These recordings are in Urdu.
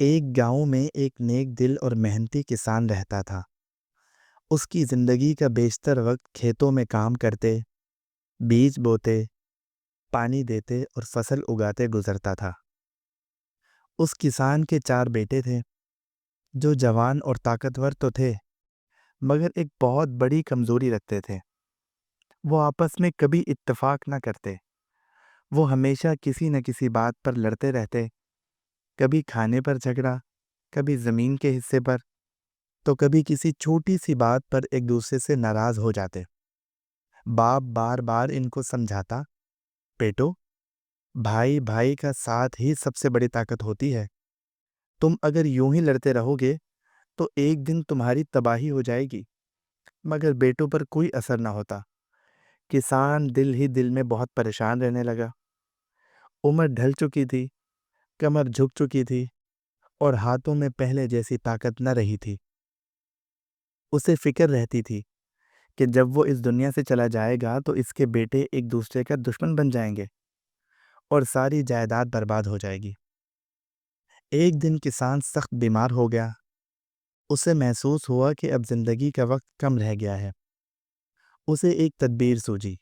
ایک گاؤں میں ایک نیک دل اور محنتی کسان رہتا تھا۔ اس کی زندگی کا بیشتر وقت کھیتوں میں کام کرتے، بیج بوتے، پانی دیتے اور فصل اگاتے گزرتا تھا۔ اس کسان کے 4 بیٹے تھے، جو جوان اور طاقتور تو تھے، مگر ایک بہت بڑی کمزوری رکھتے تھے۔ وہ آپس میں کبھی اتفاق نہ کرتے۔ وہ ہمیشہ کسی نہ کسی بات پر لڑتے رہتے، کبھی کھانے پر جھگڑا، کبھی زمین کے حصے پر، تو کبھی کسی چھوٹی سی بات پر ایک دوسرے سے ناراض ہو جاتے۔ باپ بار بار ان کو سمجھاتا، بیٹو، بھائی بھائی کا ساتھ ہی سب سے بڑی طاقت ہوتی ہے۔ تم اگر یوں ہی لڑتے رہو گے تو ایک دن تمہاری تباہی ہو جائے گی۔ مگر بیٹوں پر کوئی اثر نہ ہوتا۔ کسان دل ہی دل میں بہت پریشان رہنے لگا۔ عمر ڈھل چکی تھی، کمر جھک چکی تھی اور ہاتھوں میں پہلے جیسی طاقت نہ رہی تھی۔ اسے فکر رہتی تھی کہ جب وہ اس دنیا سے چلا جائے گا تو اس کے بیٹے ایک دوسرے کا دشمن بن جائیں گے اور ساری جائیداد برباد ہو جائے گی۔ ایک دن کسان سخت بیمار ہو گیا۔ اسے محسوس ہوا کہ اب زندگی کا وقت کم رہ گیا ہے۔ اسے ایک تدبیر سوجی۔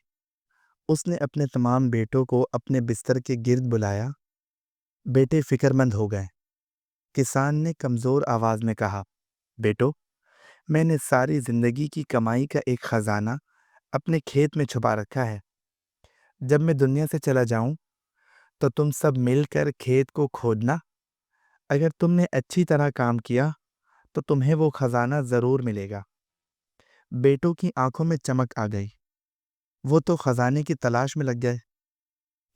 اس نے اپنے تمام بیٹوں کو اپنے بستر کے گرد بلایا۔ بیٹے فکر مند ہو گئے۔ کسان نے کمزور آواز میں کہا، بیٹو، میں نے ساری زندگی کی کمائی کا ایک خزانہ اپنے کھیت میں چھپا رکھا ہے۔ جب میں دنیا سے چلا جاؤں تو تم سب مل کر کھیت کو کھودنا۔ اگر تم نے اچھی طرح کام کیا تو تمہیں وہ خزانہ ضرور ملے گا۔ بیٹوں کی آنکھوں میں چمک آ گئی۔ وہ تو خزانے کی تلاش میں لگ گئے۔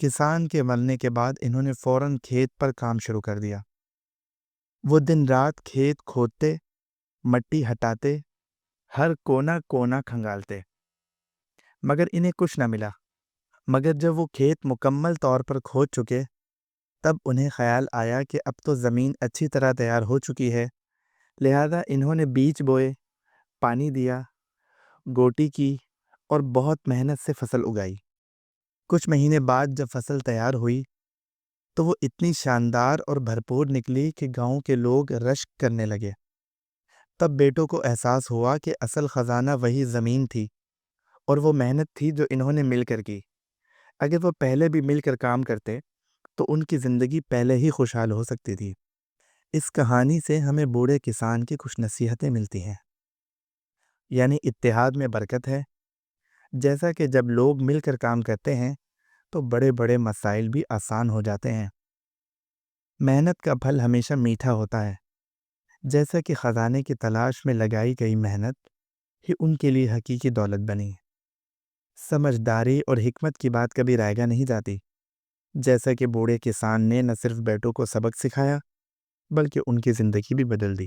کسان کے مرنے کے بعد انہوں نے فوراً کھیت پر کام شروع کر دیا۔ وہ دن رات کھیت کھودتے، مٹی ہٹاتے، ہر کونا کونا کھنگالتے، مگر انہیں کچھ نہ ملا۔ مگر جب وہ کھیت مکمل طور پر کھود چکے، تب انہیں خیال آیا کہ اب تو زمین اچھی طرح تیار ہو چکی ہے، لہذا انہوں نے بیج بوئے، پانی دیا، گوٹی کی اور بہت محنت سے فصل اگائی۔ کچھ مہینے بعد جب فصل تیار ہوئی تو وہ اتنی شاندار اور بھرپور نکلی کہ گاؤں کے لوگ رشک کرنے لگے۔ تب بیٹوں کو احساس ہوا کہ اصل خزانہ وہی زمین تھی اور وہ محنت تھی جو انہوں نے مل کر کی۔ اگر وہ پہلے بھی مل کر کام کرتے تو ان کی زندگی پہلے ہی خوشحال ہو سکتی تھی۔ اس کہانی سے ہمیں بوڑھے کسان کی کچھ نصیحتیں ملتی ہیں، یعنی اتحاد میں برکت ہے۔ جیسا کہ جب لوگ مل کر کام کرتے ہیں تو بڑے بڑے مسائل بھی آسان ہو جاتے ہیں۔ محنت کا پھل ہمیشہ میٹھا ہوتا ہے، جیسا کہ خزانے کی تلاش میں لگائی گئی محنت ہی ان کے لیے حقیقی دولت بنی۔ سمجھداری اور حکمت کی بات کبھی رائیگاں نہیں جاتی، جیسا کہ بوڑھے کسان نے نہ صرف بیٹوں کو سبق سکھایا بلکہ ان کی زندگی بھی بدل دی۔